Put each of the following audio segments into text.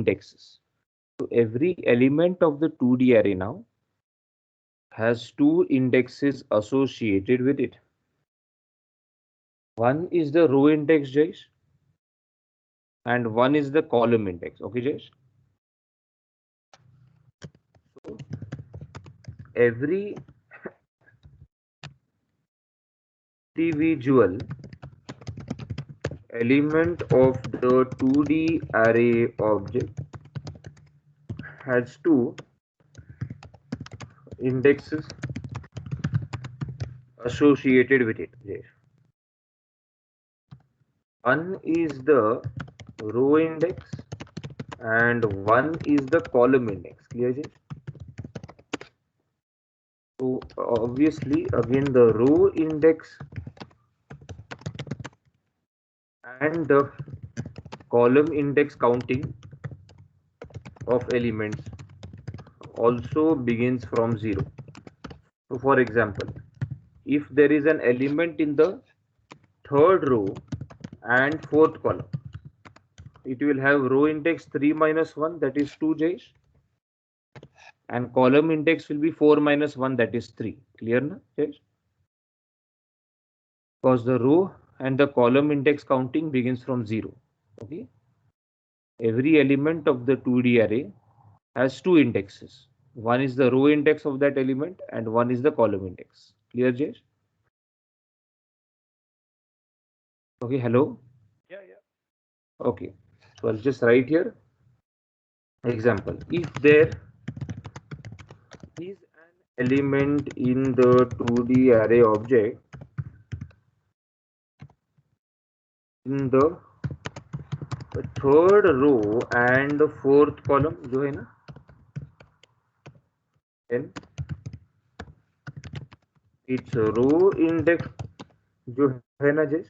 indexes. So every element of the 2D array now has two indexes associated with it. One is the row index, Jayesh, and one is the column index. Okay, Jayesh? So every individual element of the 2D array object has two indexes associated with it. One is the row index and one is the column index. Clear, Jay? So obviously again the row index and the column index counting of elements also begins from 0. So for example, if there is an element in the third row and fourth column, it will have row index 3 minus 1, that is 2, Jayesh, and column index will be 4 minus 1, that is 3. Clear na, Jayesh? Because the row and the column index counting begins from 0. Okay. Every element of the 2D array has two indexes. One is the row index of that element and one is the column index. Clear, Jayesh? Okay, hello? Yeah. Okay. So I'll just write here. Example. If there is an element in the 2D array object in the third row and the fourth column, जो है ना, then its row index जो है ना जैस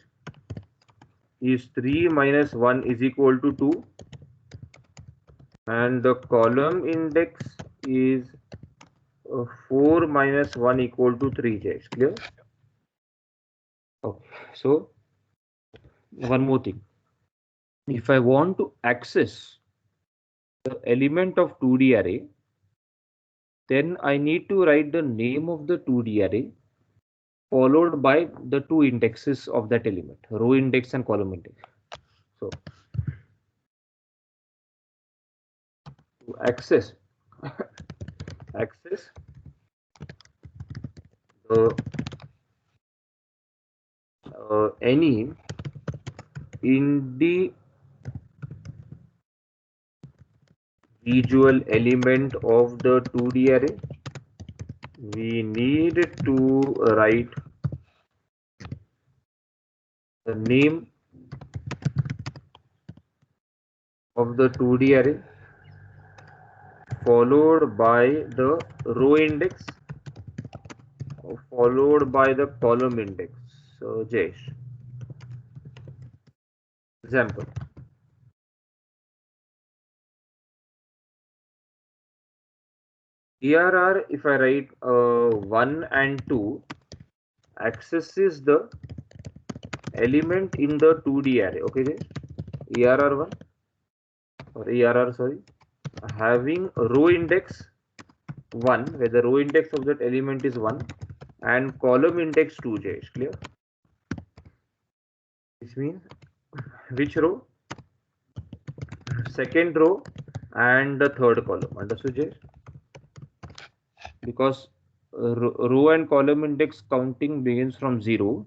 is 3 minus 1 is equal to 2 and the column index is 4 minus 1 equal to 3, Jay. Clear? Okay. So one more thing. If I want to access the element of 2D array, then I need to write the name of the 2D array followed by the two indexes of that element, row index and column index. So to access the any individual element of the 2D array, we need to write the name of the 2D array followed by the row index followed by the column index. So Jayesh, example. Here are, if I write 1 and 2, accesses the element in the 2D array. Okay, Jayesh? ERR1 or ERR, sorry, having row index 1, where the row index of that element is 1, and column index 2, Jayesh. Clear? Which means which row? Second row and the third column. Understood, Jayesh? Because row and column index counting begins from 0.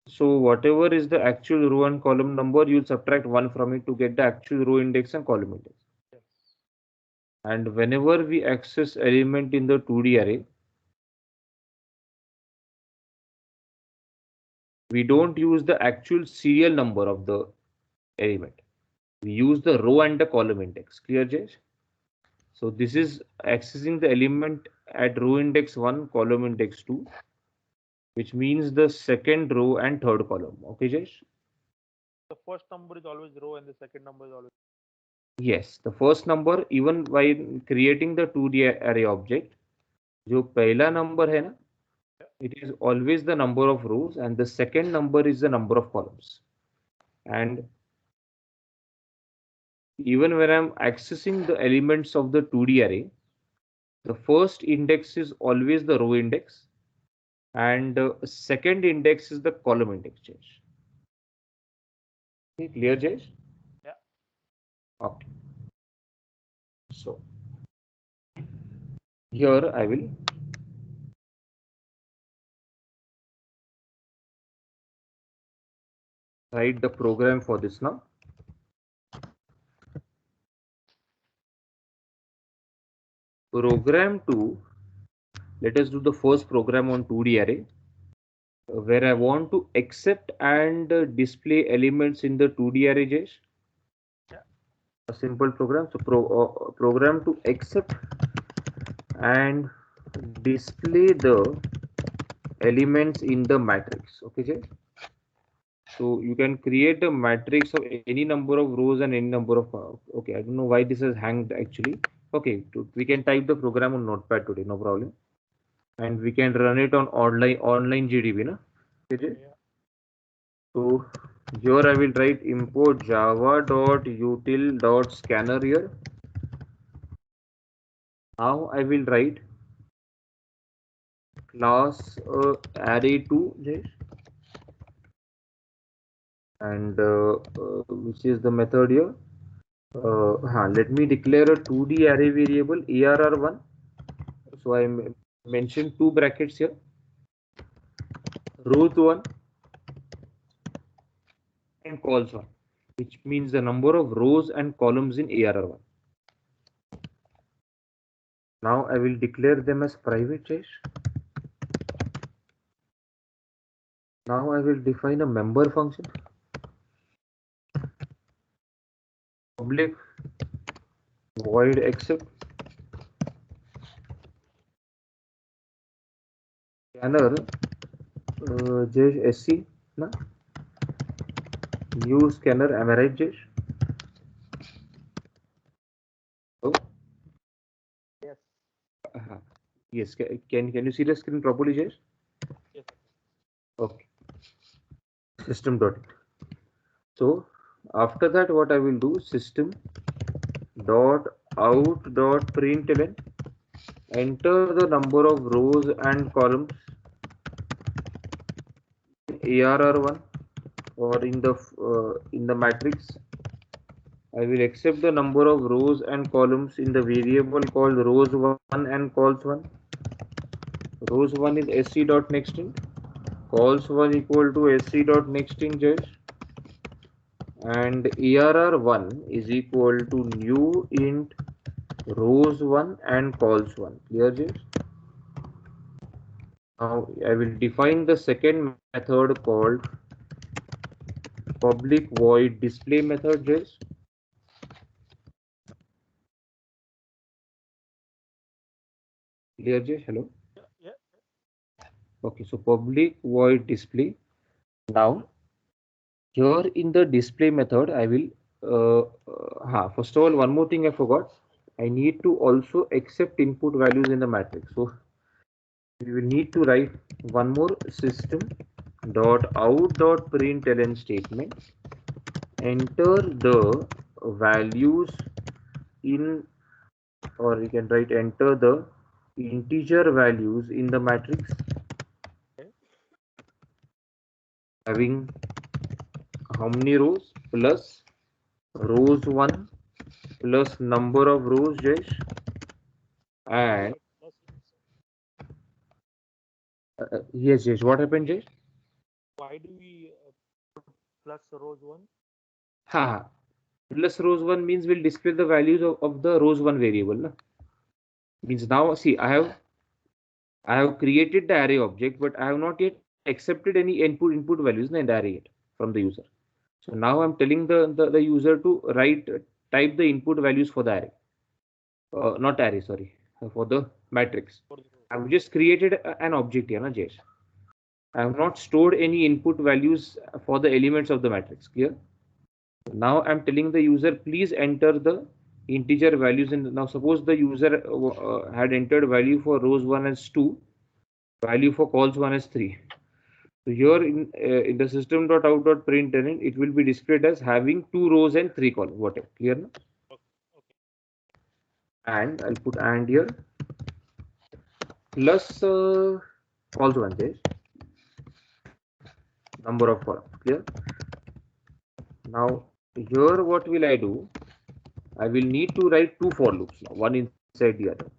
So whatever is the actual row and column number, you'll subtract 1 from it to get the actual row index and column index. Yes. And whenever we access element in the 2D array, we don't use the actual serial number of the element. We use the row and the column index. Clear, Jayesh? So this is accessing the element at row index 1, column index 2, which means the second row and third column. Okay, Jayesh? The first number is always row and the second number is always. Yes, the first number, even by creating the 2D array object, जो पहला number है ना, it is always the number of rows and the second number is the number of columns. And even when I'm accessing the elements of the 2D array, the first index is always the row index, and second index is the column index. Okay, clear, Jayesh? Yeah. Okay. So here I will write the program for this now. Program 2, let us do the first program on 2D array, where I want to accept and display elements in the 2D array, Jayesh. Yeah. A simple program. So program to accept and display the elements in the matrix. Okay, Jayesh. So you can create a matrix of any number of rows and any number of. Okay, I don't know why this is hanged actually. Okay, we can type the program on Notepad today, no problem, and we can run it on online GDB, na? Okay. Yeah. So here I will write import java.util.scanner here. Now I will write class array2, Jayesh, and which is the method here. Let me declare a 2D array variable arr1. So I mentioned two brackets here, rows1 and cols1, which means the number of rows and columns in arr1. Now I will declare them as private, Jayesh. Now I will define a member function, public void accept scanner Jayesh sc, na? New scanner, am I right, Jayesh? Oh, Yes. yes. Can you see the screen properly, Jayesh? Yes. Okay. System dot. So after that, what I will do, system dot out dot println, enter the number of rows and columns in arr1 or in the matrix. I will accept the number of rows and columns in the variable called rows1 and cols1. Rows1 is sc dot nextInt, cols1 equal to sc dot nextInt, Jayesh, and arr1 is equal to new int rows1 and cols1. Clear, Jayesh? Now I will define the second method called public void display method, Jayesh. Clear, Jayesh? Hello? Yeah. Yeah. Okay, so public void display. Now here in the display method, I will first of all, one more thing I forgot. I need to also accept input values in the matrix. So we will need to write one more system dot out dot println statement. Enter the values in, or we can write enter the integer values in the matrix Okay. having how many rows plus rows1 plus number of rows, Jayesh, and yes, Jayesh. What happened, Jayesh? Why do we put plus rows one? Ha. Plus rows1 means we'll display the values of the rows1 variable. Na? Means now see, I have created the array object, but I have not yet accepted any input values in the array yet from the user. So now I'm telling the user to type the input values for the array, not array, sorry, for the matrix. I've just created an object here, na, Jayesh. I have not stored any input values for the elements of the matrix. Clear? Now I'm telling the user, please enter the integer values. And now suppose the user had entered value for rows1 as 2, value for cols1 as 3. So here in the system.out.println, it will be displayed as having 2 rows and 3 columns. Whatever. Clear? No? and I'll put and here plus false one Jayesh, number of columns. Clear? Now here what will I do? I will need to write two for loops now, one inside the other.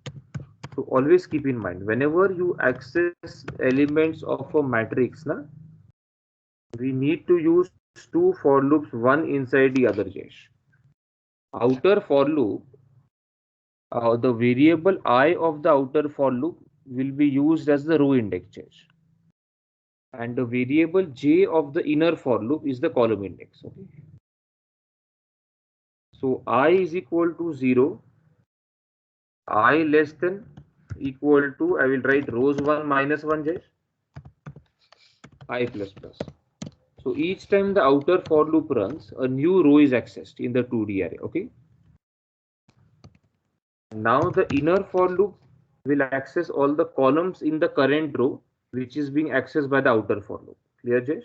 So always keep in mind whenever you access elements of a matrix, na, we need to use two for loops, one inside the other, Jesh. Outer for loop, the variable I of the outer for loop will be used as the row index, Jesh. And the variable j of the inner for loop is the column index. Okay. So I is equal to 0, I less than equal to, I will write rows 1 minus 1, Jesh, I plus plus. So each time the outer for loop runs, a new row is accessed in the 2D array. Okay. Now the inner for loop will access all the columns in the current row, which is being accessed by the outer for loop. Clear, Jay?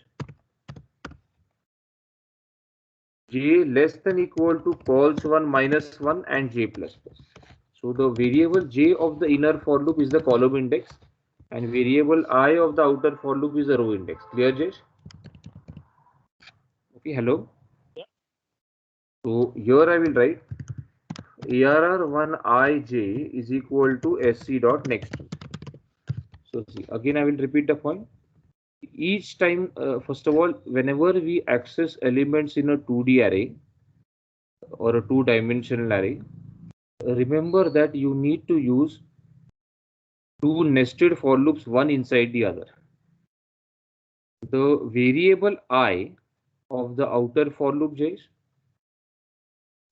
J less than equal to calls 1 minus 1 and j plus plus. So the variable j of the inner for loop is the column index and variable I of the outer for loop is the row index. Clear, Jay? Okay, hello. Yeah. So here I will write ARR1IJ is equal to SC dot next. So see, again I will repeat the point. Each time, first of all, whenever we access elements in a 2D array or a two-dimensional array, remember that you need to use two nested for loops, one inside the other. The variable I of the outer for loop, Jayesh,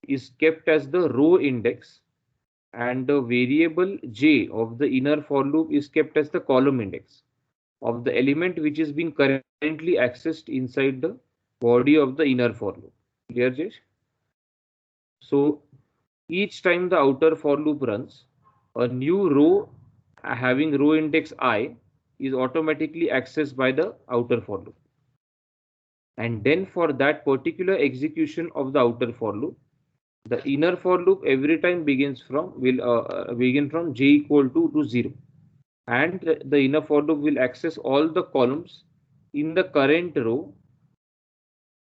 is kept as the row index and the variable j of the inner for loop is kept as the column index of the element which is being currently accessed inside the body of the inner for loop. Clear, Jayesh? So each time the outer for loop runs, a new row having row index I is automatically accessed by the outer for loop. And then for that particular execution of the outer for loop, the inner for loop every time begins from begin from j equal to 0. And the inner for loop will access all the columns in the current row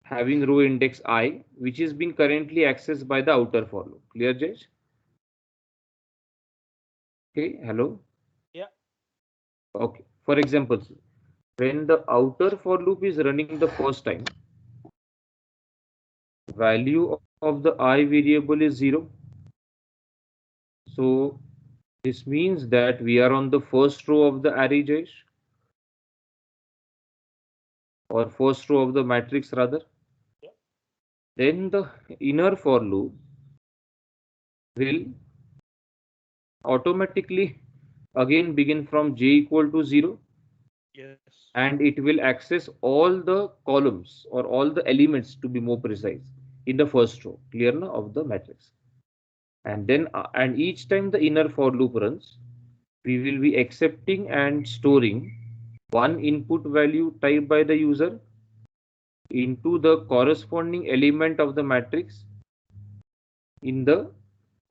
having row index I, which is being currently accessed by the outer for loop. Clear, Jayesh? Okay, hello. Yeah. Okay, for example, when the outer for loop is running the first time, value of the I variable is 0. So this means that we are on the first row of the array, Jayesh, or first row of the matrix rather. Yeah. Then the inner for loop will automatically again begin from j equal to 0. Yes. And it will access all the columns or all the elements, to be more precise, in the first row, clear now, of the matrix. And then and each time the inner for loop runs, we will be accepting and storing one input value typed by the user into the corresponding element of the matrix in the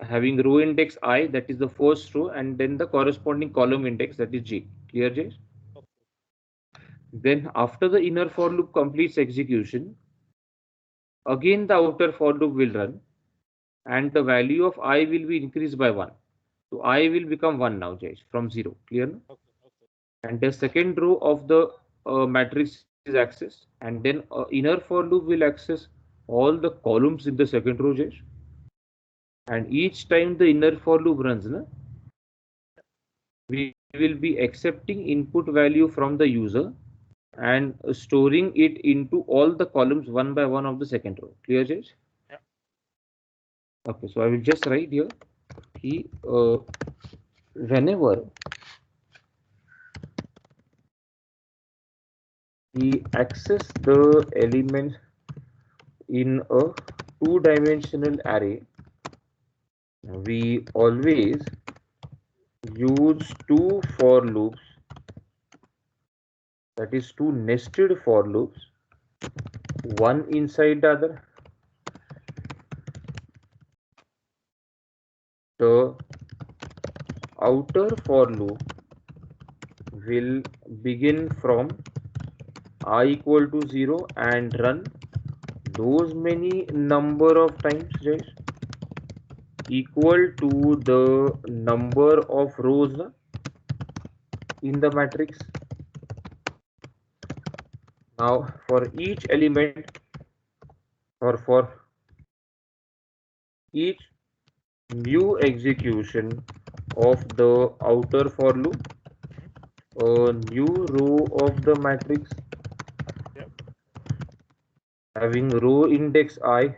having row index I, that is the first row, and then the corresponding column index, that is j. Clear, Jay? Okay. Then after the inner for loop completes execution, again the outer for loop will run and the value of I will be increased by 1. So I will become 1 now, Jay, from 0. Clear? Okay. Okay. And the second row of the matrix is accessed, and then inner for loop will access all the columns in the second row, Jay. And each time the inner for loop runs, we will be accepting input value from the user and storing it into all the columns one by one of the second row. Clear, Jay? Yeah. Okay, so I will just write here. Whenever we access the element in a two-dimensional array, we always use two for loops, that is two nested for loops, one inside the other. the outer for loop will begin from I equal to 0 and run those many number of times, Jayesh, equal to the number of rows in the matrix. Now for each element or for each new execution of the outer for loop, a new row of the matrix having row index I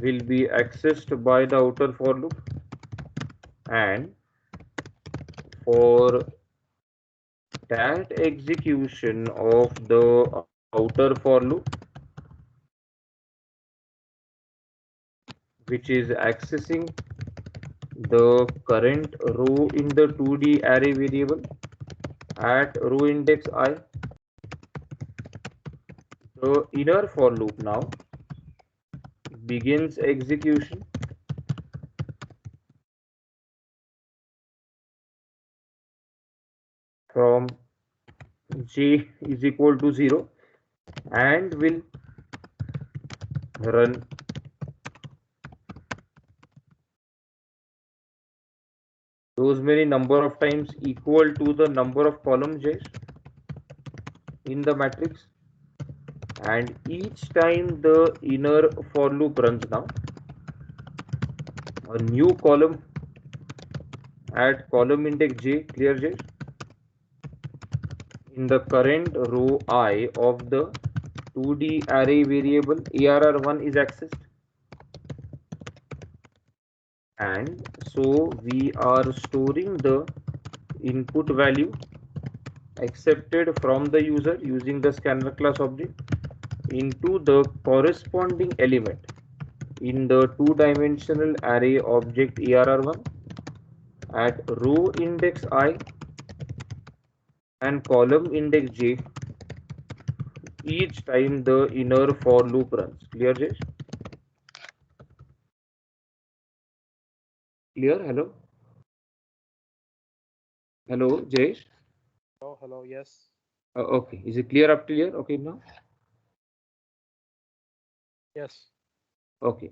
will be accessed by the outer for loop, and for that execution of the outer for loop, which is accessing the current row in the 2D array variable at row index I, the inner for loop now begins execution from j is equal to 0 and will run those many number of times equal to the number of column j's in the matrix. And each time the inner for loop runs now, a new column at column index j, clear j, in the current row I of the 2D array variable ARR1 is accessed. And so we are storing the input value accepted from the user using the scanner class object into the corresponding element in the two-dimensional array object ARR1 at row index I and column index j each time the inner for loop runs. Clear, Jayesh? Clear? Hello? Hello, Jayesh? Hello, yes. Okay. Is it clear up to here? Okay, now? Yes. Okay.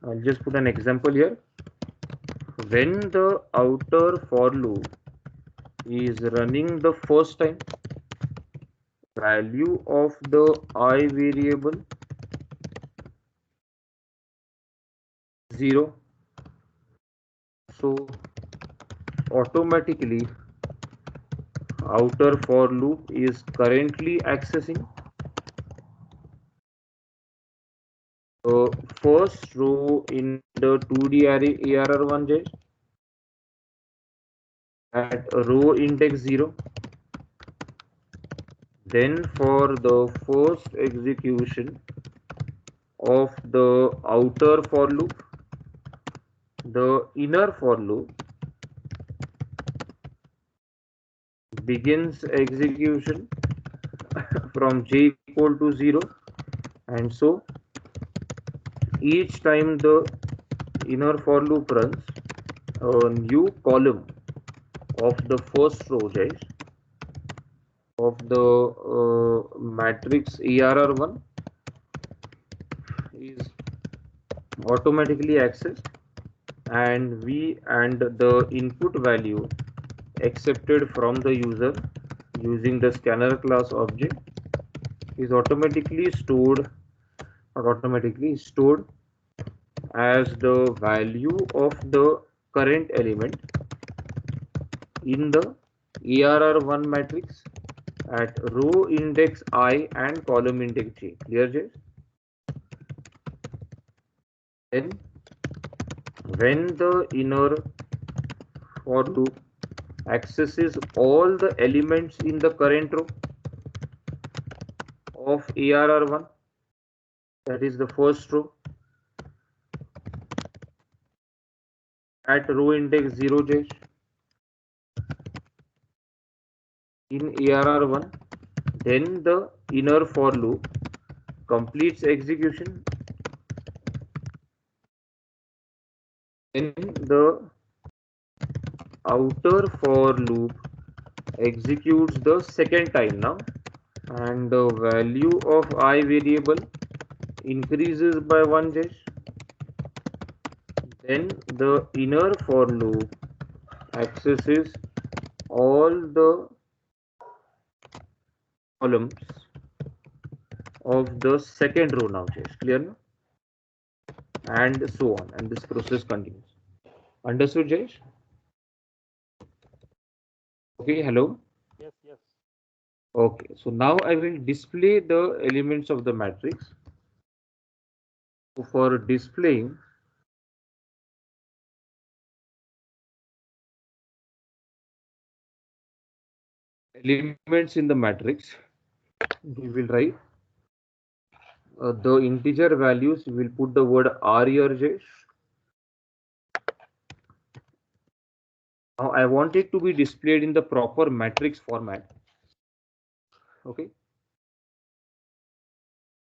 I'll just put an example here. When the outer for loop is running the first time, value of the I variable 0. So automatically outer for loop is currently accessing the first row in the 2D array ARR1 at row index 0. Then for the first execution of the outer for loop, the inner for loop begins execution from j equal to 0, and so each time the inner for loop runs, a new column of the first row of the matrix ARR1 is automatically accessed, and the input value accepted from the user using the scanner class object is automatically stored as the value of the current element in the ARR1 matrix at row index I and column index j. Clear, Jay? Then when the inner for loop accesses all the elements in the current row of ARR1, that is the first row, at row index 0j in ARR1, then the inner for loop completes execution then the outer for loop executes the second time now, and the value of I variable increases by 1 dash. Then the inner for loop accesses all the columns of the second row now, Jayesh. Clear now? And so on, and this process continues. Understood, Jayesh? Okay, hello. Yes, yes. Okay, so now I will display the elements of the matrix. So for displaying elements in the matrix, we will write the integer values. We will put the word R here, Jayesh. Now I want it to be displayed in the proper matrix format. Okay.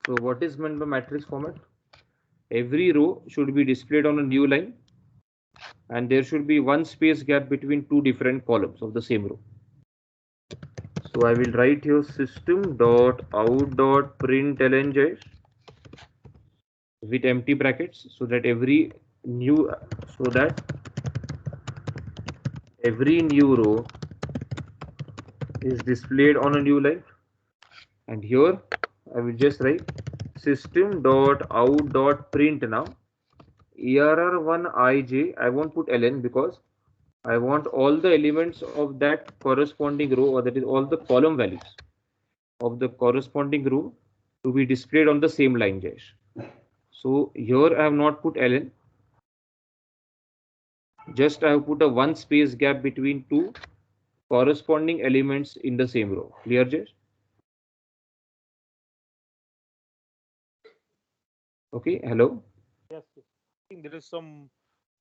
So what is meant by matrix format? Every row should be displayed on a new line, and there should be one space gap between two different columns of the same row. So I will write here system dot out dot println with empty brackets, so that every new row is displayed on a new line. And here I will just write system dot out dot print. Now err1ij, I won't put ln because I want all the elements of that corresponding row, or that is all the column values of the corresponding row, to be displayed on the same line, Jayesh. So here I have not put ln, just I have put a one space gap between two corresponding elements in the same row. Clear, Jayesh? Okay, hello. Yes, yes. I think there is some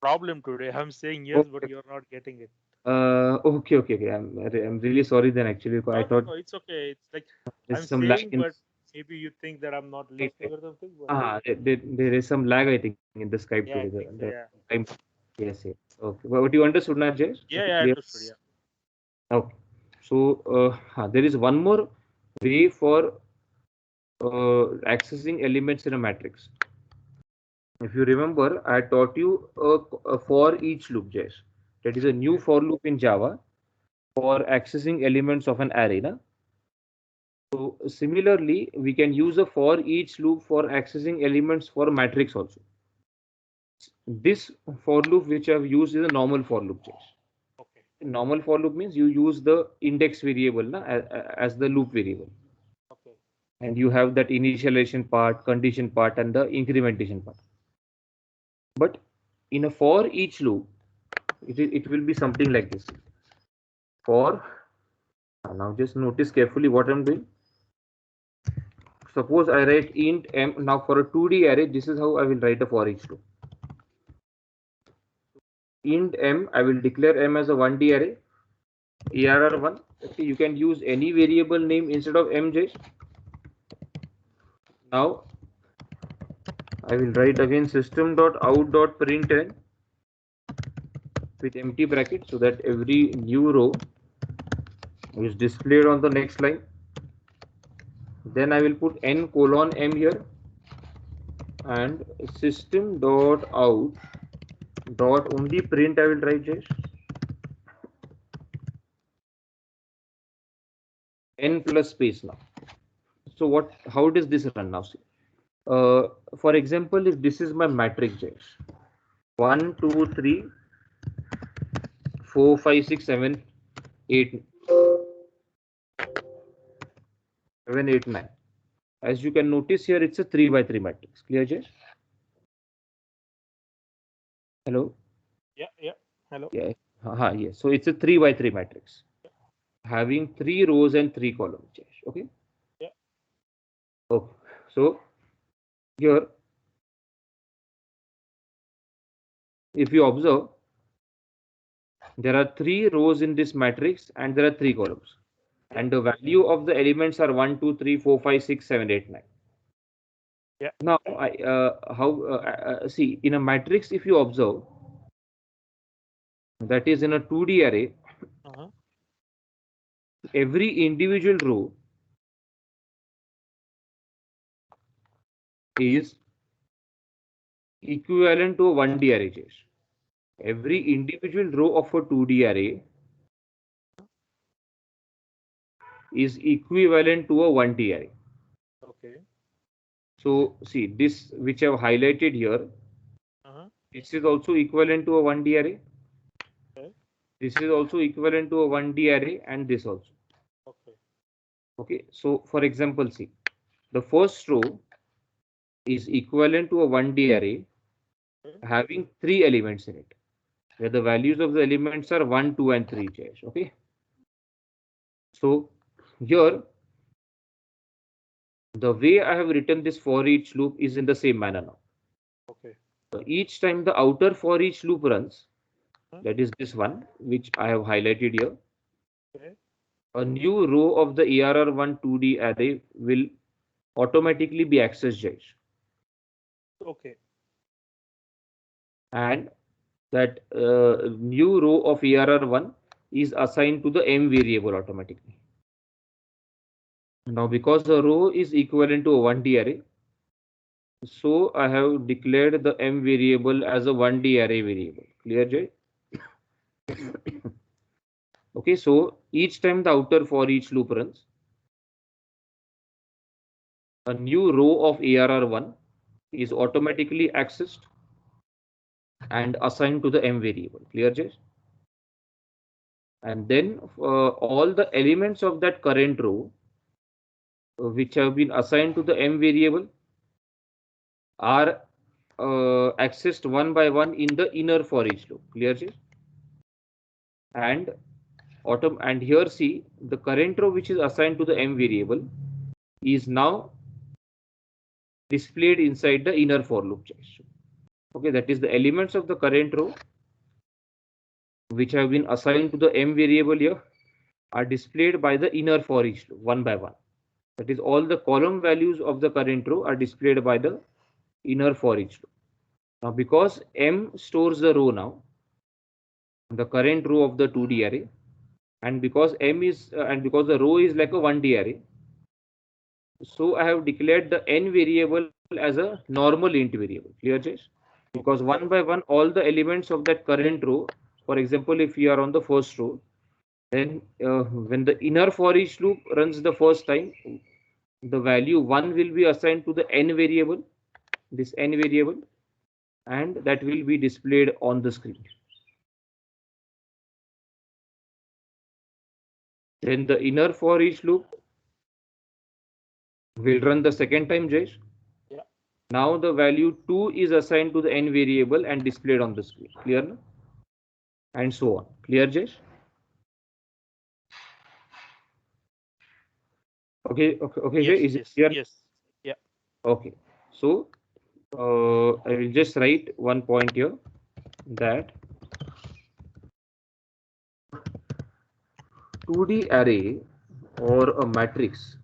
problem today. I'm saying yes, but you're not getting it. Okay. I'm really sorry then. Actually, I No, no, thought no. It's okay. It's like there's I'm some lag saying, in. but maybe you think that I'm not Right, listening right. or something. But There is some lag, I think, in the Skype yeah, I today. think so. The Yeah. time. Yes, yes. Okay. What you understood now, Jayesh? Yeah, Okay, yeah, I clear. understood. Yeah. Okay. So there is one more way for accessing elements in a matrix. If you remember, I taught you a for each loop, Jayesh. That is a new for loop in Java for accessing elements of an array. Na? So similarly, we can use a for each loop for accessing elements for matrix also. This for loop which I've used is a normal for loop, Jayesh. Okay. Normal for loop means you use the index variable na, as the loop variable. Okay. And you have that initialization part, condition part, and the incrementation part. But in a for each loop, it will be something like this. For, now just notice carefully what I'm doing. Suppose I write int m. Now for a 2D array, this is how I will write a for each loop. Int m, I will declare m as a 1D array, err1. Okay, you can use any variable name instead of mj. Now I will write again system.out.println with empty bracket, so that every new row is displayed on the next line. Then I will put n colon m here, and system.out dot only print I will write just n plus space now. So how does this run now? See, for example, if this is my matrix just 1 2 3 4 5 6 7 8 7 8 9, as you can notice here, it's a 3 by 3 matrix. Clear, Jay? Hello. Yeah, yeah. Hello. Yeah. Yes. So it's a 3 by 3 matrix having 3 rows and 3 columns. Jay. Okay. Yeah. Okay. So here, if you observe, there are 3 rows in this matrix and there are 3 columns. And the value of the elements are 1, 2, 3, 4, 5, 6, 7, 8, 9. Yeah. Now, see, in a matrix, if you observe, that is in a 2D array, every individual row is equivalent to a 1D array. Jayesh. Every individual row of a 2D array is equivalent to a 1D array. Okay. So see this which I have highlighted here, this is also equivalent to a 1D array. Okay. This is also equivalent to a 1D array, and this also. Okay. Okay, so for example, see, the first row is equivalent to a 1D array having 3 elements in it, where the values of the elements are 1, 2, and 3. Jayesh. Okay, so here the way I have written this for each loop is in the same manner now. Okay. So each time the outer for each loop runs, that is this one which I have highlighted here, Okay. a new row of the ARR1 2D array will automatically be accessed, Jayesh. Okay. And that new row of ARR1 is assigned to the M variable automatically. Now, because the row is equivalent to a 1D array, so I have declared the M variable as a 1D array variable. Clear, Jay? Okay, so each time the outer for each loop runs, a new row of ARR1 is automatically accessed and assigned to the M variable. Clear, Jay? And then all the elements of that current row which have been assigned to the M variable are accessed one by one in the inner for each loop. Clear, Jay? And here see the current row which is assigned to the M variable is now displayed inside the inner for loop. Okay, that is the elements of the current row which have been assigned to the M variable here are displayed by the inner for each loop one by one. That is, all the column values of the current row are displayed by the inner for each loop. Now, because M stores the row now, the current row of the 2D array, and because because the row is like a 1D array, so I have declared the N variable as a normal int variable. Clear, Jayesh? Because one by one, all the elements of that current row, for example, if you are on the first row, then when the inner for each loop runs the first time, the value 1 will be assigned to the N variable, this N variable, and that will be displayed on the screen. Then the inner for each loop will run the second time, Jayesh. Yeah. Now the value 2 is assigned to the N variable and displayed on the screen. Clear? No? And so on. Clear, Jayesh? Okay, Yes. Jay, is it Yes. clear? Yes. Yeah. Okay. So I will just write one point here that 2D array or a matrix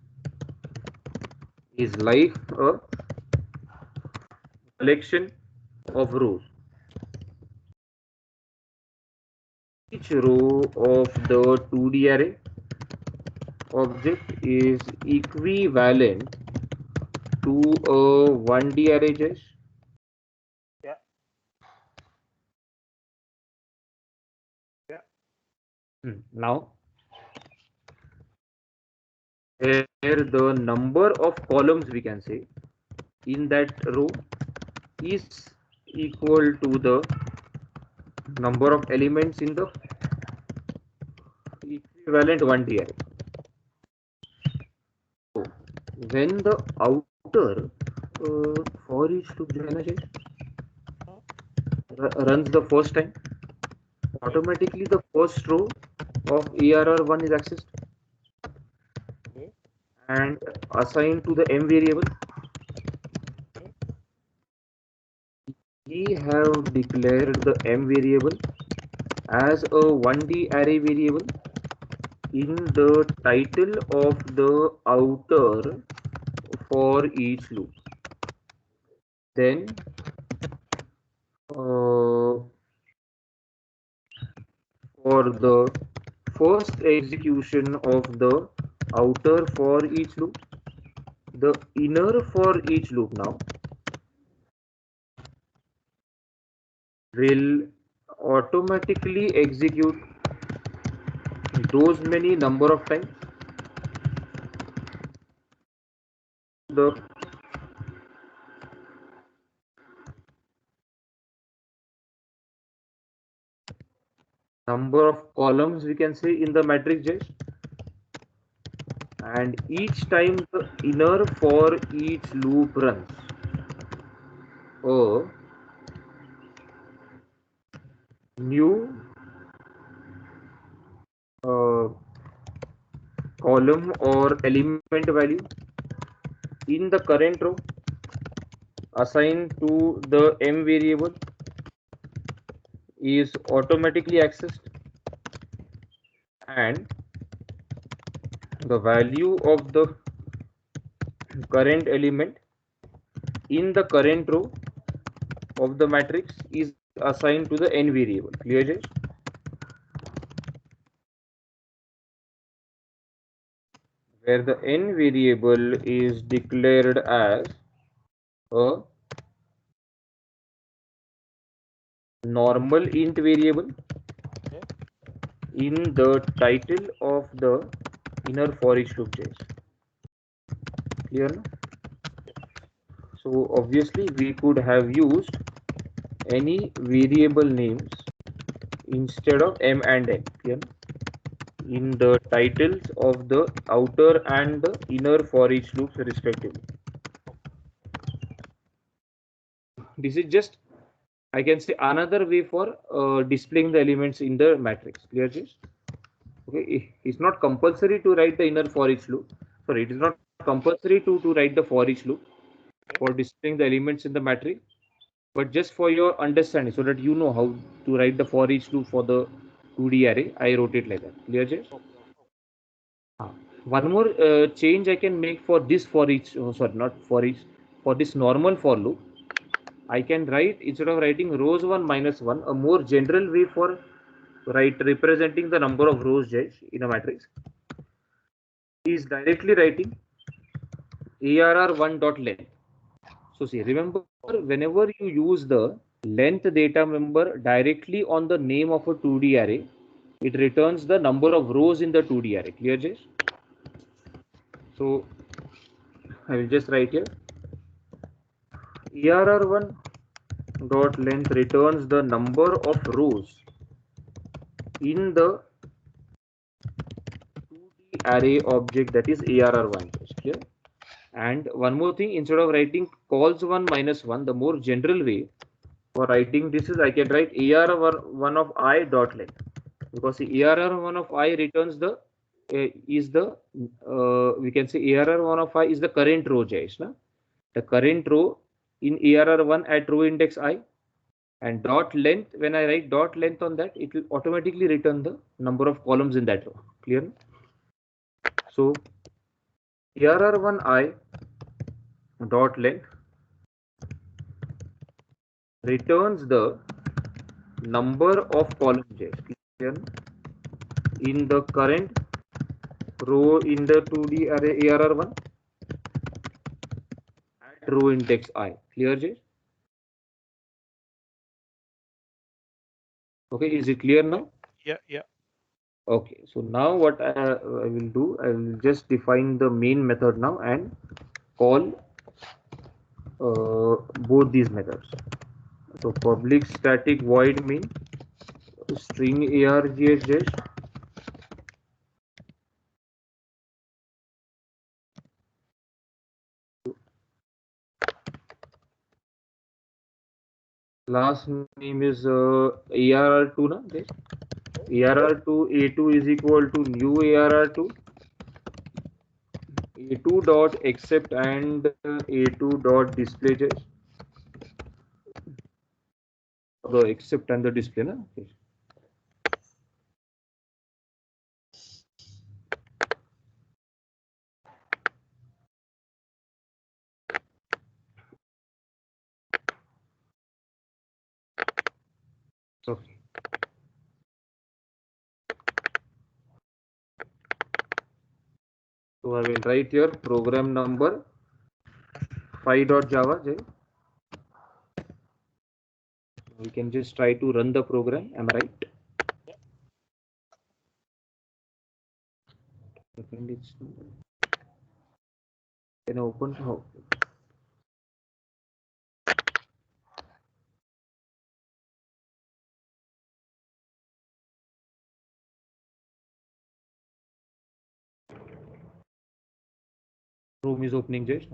is like a collection of rows. Each row of the 2D array object is equivalent to a 1D array, Jayesh. Yeah. Yeah. Now, here the number of columns we can say in that row is equal to the number of elements in the equivalent 1D array. So, when the outer for each loop runs the first time, automatically the first row of ARR1 is accessed and assigned to the M variable. We have declared the M variable as a 1D array variable in the title of the outer for each loop. Then for the first execution of the outer for each loop, the inner for each loop now will automatically execute those many number of times the number of columns we can say in the matrix just, and each time the inner for each loop runs a new column or element value in the current row assigned to the m variable is automatically accessed, and the value of the current element in the current row of the matrix is assigned to the n variable. Clear, Jay? Where the n variable is declared as a normal int variable in the title of the inner for each loop, Jay. Clear now? So obviously we could have used any variable names instead of m and n. Clear? In the titles of the outer and the inner for each loops respectively. This is just, I can say, another way for displaying the elements in the matrix. Clear, James? Okay, it's not compulsory to write the inner for each loop. Sorry, it is not compulsory to write the for each loop for displaying the elements in the matrix, but just for your understanding, so that you know how to write the for each loop for the 2D array, I wrote it like that. Clear, James? One more change I can make for this for each, sorry, not for each, for this normal for loop, I can write, instead of writing rows 1 minus 1, a more general way for representing the number of rows in a matrix is directly writing arr1.length. So see, remember, whenever you use the length data member directly on the name of a 2D array, it returns the number of rows in the 2D array. Clear, Jay? So I will just write here arr1 dot length returns the number of rows in the 2D array object, that is arr1. Clear? And one more thing, instead of writing calls 1 minus 1, the more general way for writing this is I can write arr1 of I dot length, because the arr1 of I returns the is the we can say arr1 of I is the current row, na? The current row in arr1 at row index I, and dot length, when I write dot length on that, it will automatically return the number of columns in that row. Clear? So arr1I dot length returns the number of columns, clear, in the current row in the 2D array arr1 at row index I. Clear, Jay? Okay, is it clear now? Yeah. Okay, so now what I will do, I will just define the main method now and call both these methods. So public static void main string argh last name is arr2 na, yes? arr2 a2 is equal to new arr2 a2 dot accept and a2 dot display, just the accept and the display na? Okay. Okay. So I will write here program number 5.java. We can just try to run the program. Am I right? Yeah. Second, it's can I open how? Chrome is opening, Jay.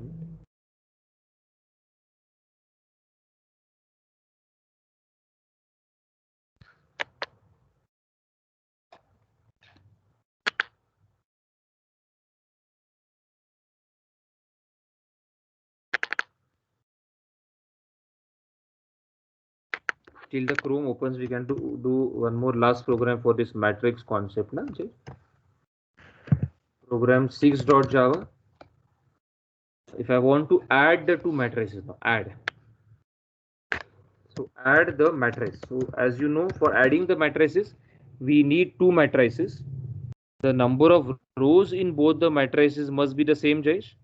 Till the Chrome opens, we can do one more last program for this matrix concept. Na, Jay? Program 6.java. If I want to add the two matrices, now add. So add the matrix. So as you know, for adding the matrices, we need two matrices. The number of rows in both the matrices must be the same, Jayesh,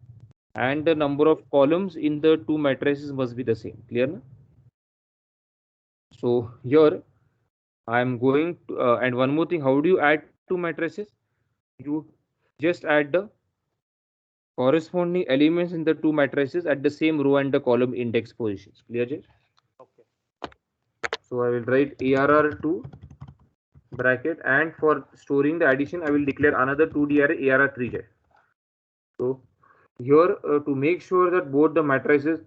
and the number of columns in the two matrices must be the same. Clear? Na? So here I am going to, and one more thing, how do you add two matrices? You just add the corresponding elements in the two matrices at the same row and the column index positions. Clear, Jayesh? Okay. So I will write ARR2 bracket, and for storing the addition I will declare another 2D array ARR3. So here to make sure that both the matrices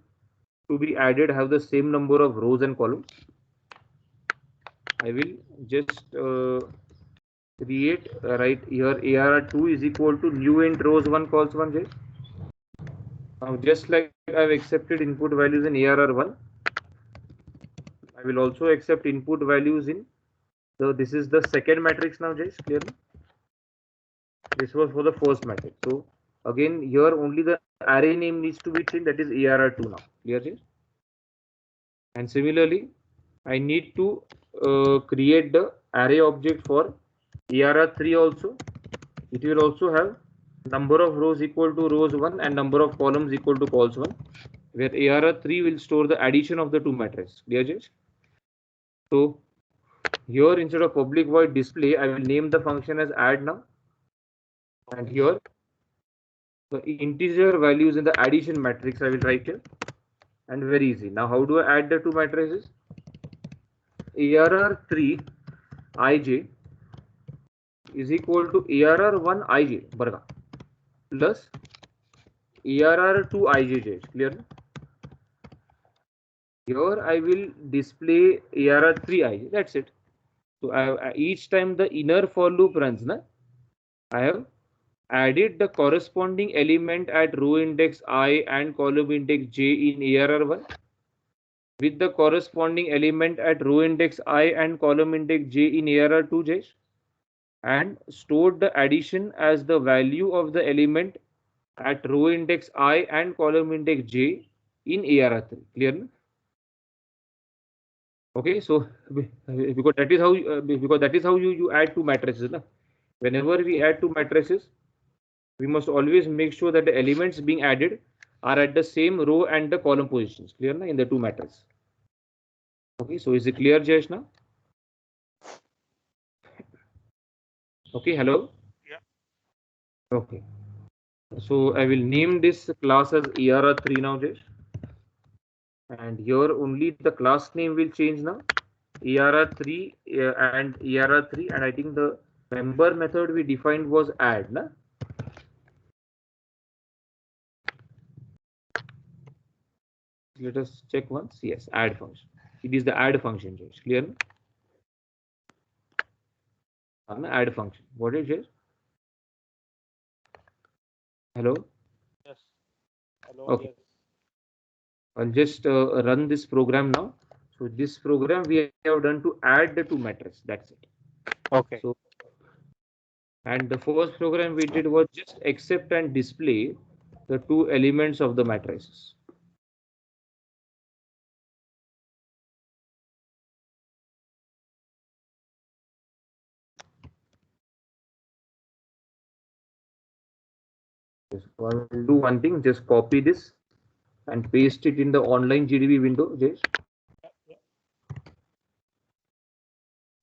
to be added have the same number of rows and columns, I will just create right here ARR2 is equal to new int rows 1 calls 1. J. Now just like I've accepted input values in ARR1, I will also accept input values in this is the second matrix now, Jay. Clearly, this was for the first matrix. So again here only the array name needs to be changed, that is ARR2 now. Clear, Jay? And similarly, I need to create the array object for ARR3 also. It will also have number of rows equal to rows 1 and number of columns equal to columns 1, where ARR3 will store the addition of the two matrices. Clear, Jay? So here instead of public void display, I will name the function as add now. And here the integer values in the addition matrix I will write here. And very easy. Now how do I add the two matrices? ARR3 ij is equal to ARR1 ij barga plus ARR2 ij. Clear? Here I will display ARR3 ij. That's it. So each time the inner for loop runs, na, I have added the corresponding element at row index I and column index j in ARR1 with the corresponding element at row index I and column index j in ARR2, j, and stored the addition as the value of the element at row index I and column index j in ARR3. Clear? Na? Okay, so because that is how you add two matrices. Na? Whenever we add two matrices, we must always make sure that the elements being added are at the same row and the column positions. Clear, na, in the two matrices. Okay, so is it clear, Jayesh, now? Okay, hello. Yeah. Okay, so I will name this class as ARR3 now, Jayesh, and here only the class name will change now. ARR3 and ARR3, and I think the member method we defined was add, na? Let us check once. Yes, add function. It is the add function, Jayesh. Clear? Na? Add function. What is it? Hello. Yes. Hello. Okay. Yes. I'll just run this program now. So this program we have done to add the two matrices. That's it. Okay. So, and the first program we did was just accept and display the two elements of the matrices. So I will do one thing, just copy this and paste it in the online GDB window, Jayesh. Yeah.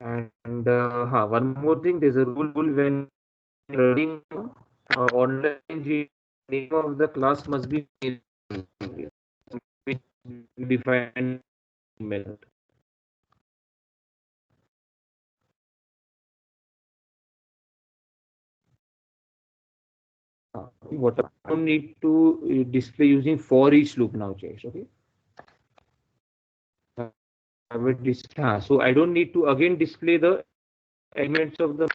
And one more thing, there's a rule when running online GDB, name of the class must be defined method. What I don't need to display using for each loop now, Jayesh. Okay. So I don't need to again display the elements of the.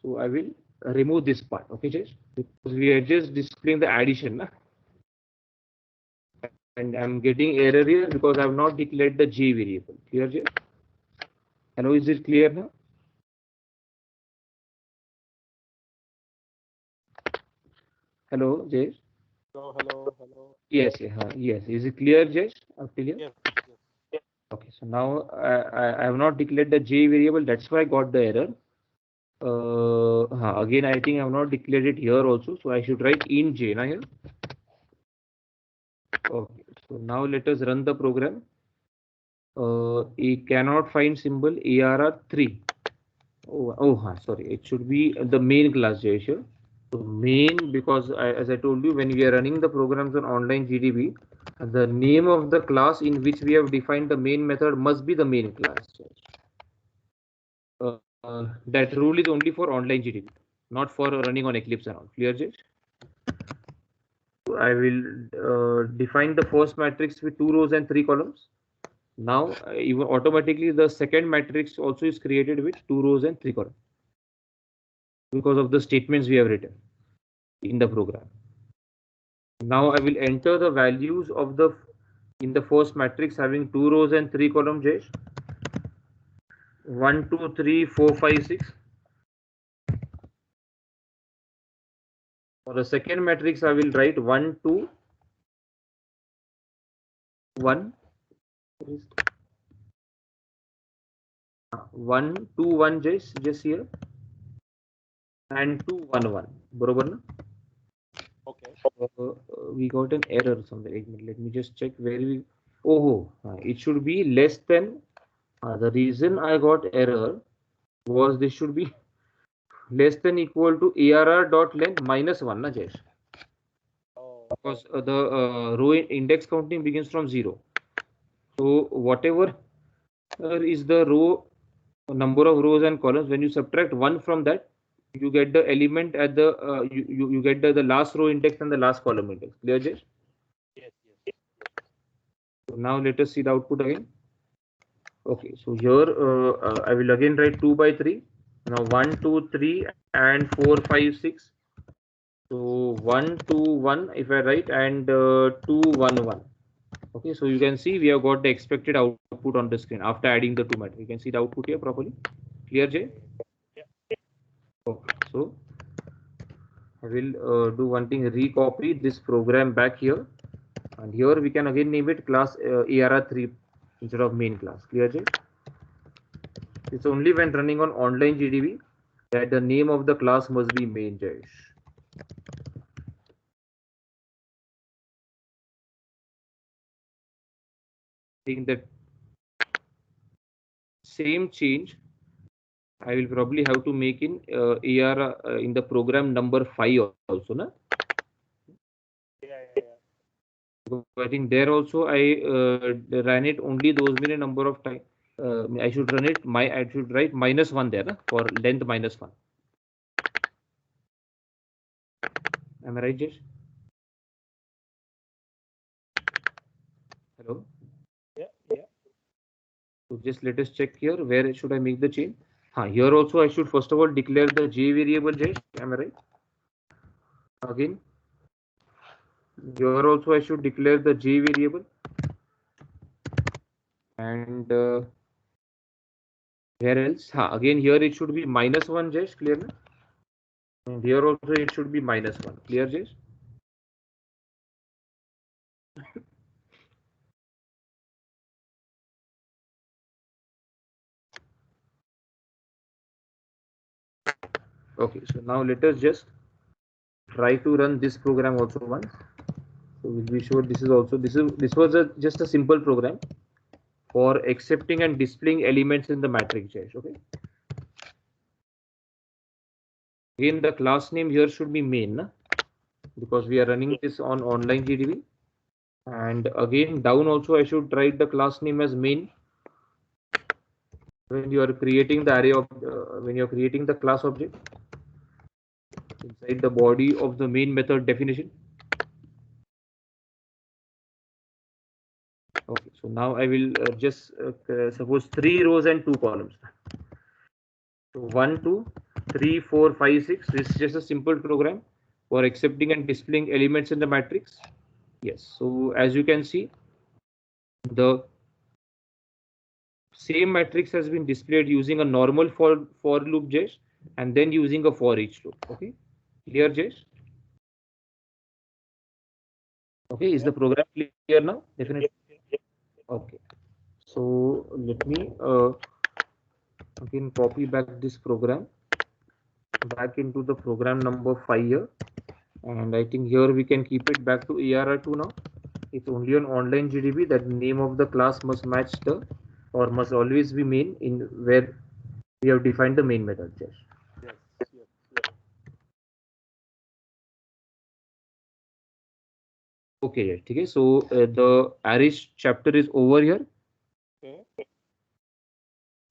So I will remove this part. Okay, Jayesh, because we are just displaying the addition, na? And I'm getting error here because I have not declared the J variable. Clear, Jayesh? Hello, is it clear now? Hello, Jayesh. Hello. Yes, yes. Is it clear, Jayesh? Up till here? Yes. Okay, so now I have not declared the J variable. That's why I got the error. Again, I think I have not declared it here also. So I should write in J now here. Okay, so now let us run the program. It cannot find symbol ARR3. Sorry, it should be the main class, Jayesh. So main, because as I told you, when we are running the programs on online GDB, the name of the class in which we have defined the main method must be the main class. That rule is only for online GDB, not for running on Eclipse and all. Clear, Jayesh? I will define the first matrix with 2 rows and 3 columns. Now, even automatically, the second matrix also is created with 2 rows and 3 columns because of the statements we have written in the program. Now, I will enter the values of the in the first matrix having 2 rows and 3 columns, Jayesh. 1, 2, 3, 4, 5, 6. For the second matrix, I will write 1, 2, 1. 1, 2, 1, just here, and 2, 1, 1. बरोबर ना? Okay. We got an error somewhere. Let me just check where we. Oh, it should be less than. The reason I got error was this should be less than equal to ARR dot length minus 1, na, Jayesh? Oh. Because the row index counting begins from 0. So whatever is the row number of rows and columns, when you subtract 1 from that, you get the element at the you get the last row index and the last column index. Clear, Jayesh? Yes. So now let us see the output again. Okay, so here I will again write 2 by 3. Now 1, 2, 3, and 4, 5, 6. So 1, 2, 1 if I write, and 2, 1, 1. Okay, so you can see we have got the expected output on the screen after adding the two matrices. You can see the output here properly. Clear, Jay? Yeah. Okay, so I will do one thing, recopy this program back here, and here we can again name it class ARR3 instead of main class. Clear, Jay? It's only when running on online GDB that the name of the class must be main, Jayesh. I think that same change I will probably have to make in AR in the program number 5 also, na? Yeah. I think there also I ran it only those many number of time. I should run it. I should write -1 there, na? For length -1. Am I right, Jesh? Hello. Yeah. So just let us check here. Where should I make the change? Here also I should first of all declare the J variable, Jesh. Am I right? Again, here also I should declare the J variable, and where else? Again here it should be -1, Jesh. Clear, na? And here also it should be -1. Clear, Jesh? Okay, so now let us just try to run this program also once. So we'll be sure this was just a simple program for accepting and displaying elements in the matrix. Okay. Again, the class name here should be main, na? Because we are running this on online GDB. And again, down also I should write the class name as main when you are creating the array of when you are creating the class object inside the body of the main method definition. Okay, so now I will just suppose 3 rows and 2 columns. So 1, 2, 3, 4, 5, 6. This is just a simple program for accepting and displaying elements in the matrix. Yes, so as you can see, the same matrix has been displayed using a normal for loop, Jesh, and then using a for each loop. Okay, clear, Jesh? Okay, is the program clear now? Definitely. Okay, so let me again copy back this program back into the program number 5 here, and I think here we can keep it back to ARR2 now. It's only on online GDB that name of the class must match the or must always be main in where we have defined the main method. Yes. Okay, okay. So the arrays chapter is over here. Okay.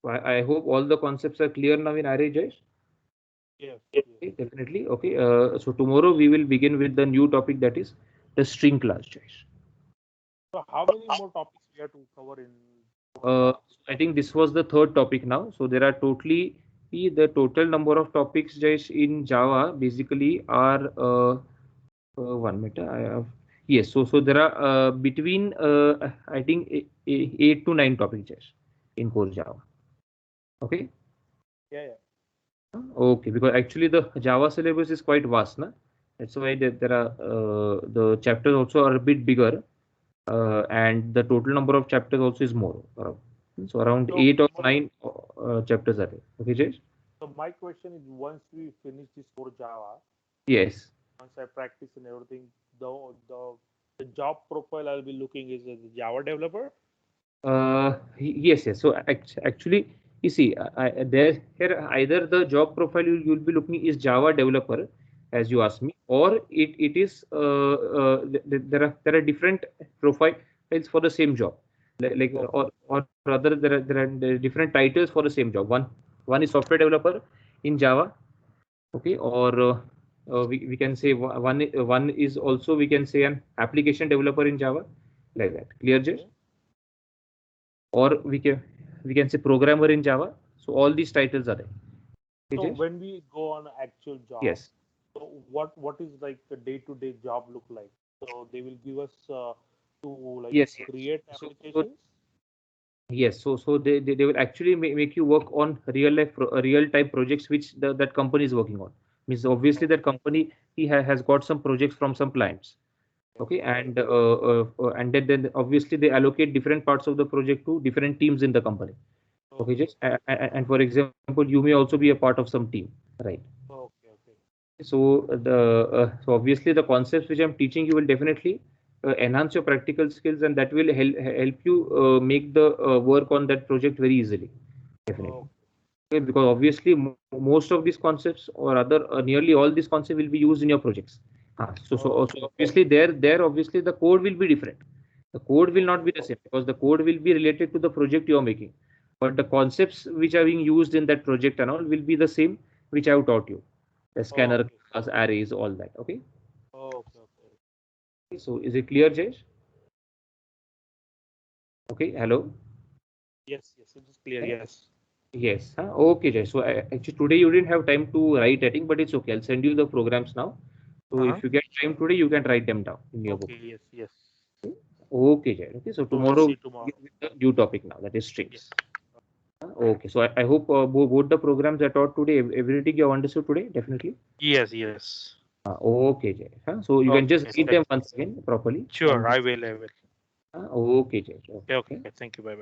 I hope all the concepts are clear now in array, Jayesh. Yes. Okay, definitely. Okay. So tomorrow we will begin with the new topic, that is the string class, Jayesh. So how many more topics we have to cover in? I think this was the third topic now. So there are totally the total number of topics, Jayesh, in Java basically are 1 minute. I have yes. So there are between I think 8 to 9 topics, Jayesh, in core Java. Okay. Yeah. Okay, because actually the Java syllabus is quite vast, na? That's why there are the chapters also are a bit bigger, and the total number of chapters also is more. So around So 8 or 9 chapters are there. Okay, Jayesh? So my question is, once we finish this core Java, Yes. once I practice and everything, the job profile I'll be looking is as a Java developer. Yes, yes. So actually, you see, there here either the job profile you'll be looking is Java developer, as you asked me, or it is there are different profiles for the same job, like or rather there are different titles for the same job. One is software developer in Java, okay, or we can say one is also we can say an application developer in Java, like that. Clear, Jay? Or we can say programmer in Java. So all these titles are there. So when we go on actual job, Yes. so what is like the day-to-day job look like? So they will give us to like Yes. create So applications. yes. So they will actually make you work on real time projects which that company is working on. Means obviously that company has got some projects from some clients. Okay, and then obviously they allocate different parts of the project to different teams in the company. Okay, just and for example, you may also be a part of some team, right? Okay. So so obviously the concepts which I'm teaching you will definitely enhance your practical skills, and that will help you make the work on that project very easily. Definitely. Okay, because obviously most of these concepts or other nearly all these concepts will be used in your projects. So obviously there obviously the code will be different. The code will not be the same because the code will be related to the project you are making, but the concepts which are being used in that project and all will be the same which I have taught you. The scanner, class, arrays, all that. Okay. Okay. So is it clear, Jayesh? Okay. Hello. Yes, it is clear. Yes. Yes. Okay, Jayesh. So actually today you didn't have time to write, I think, but it's okay. I'll send you the programs now. So if you get time today, you can write them down in your book. Okay. Yes. Okay, Jayesh. Okay. So So we'll tomorrow see tomorrow. begin with the new topic now, that is strings. Yes. Okay. So I hope both the programs I taught today, everything you have understood today, definitely. Yes. Okay, Jayesh. So you can just read them once again properly. Sure, I will. Okay, Jayesh. Okay. Thank you. Bye.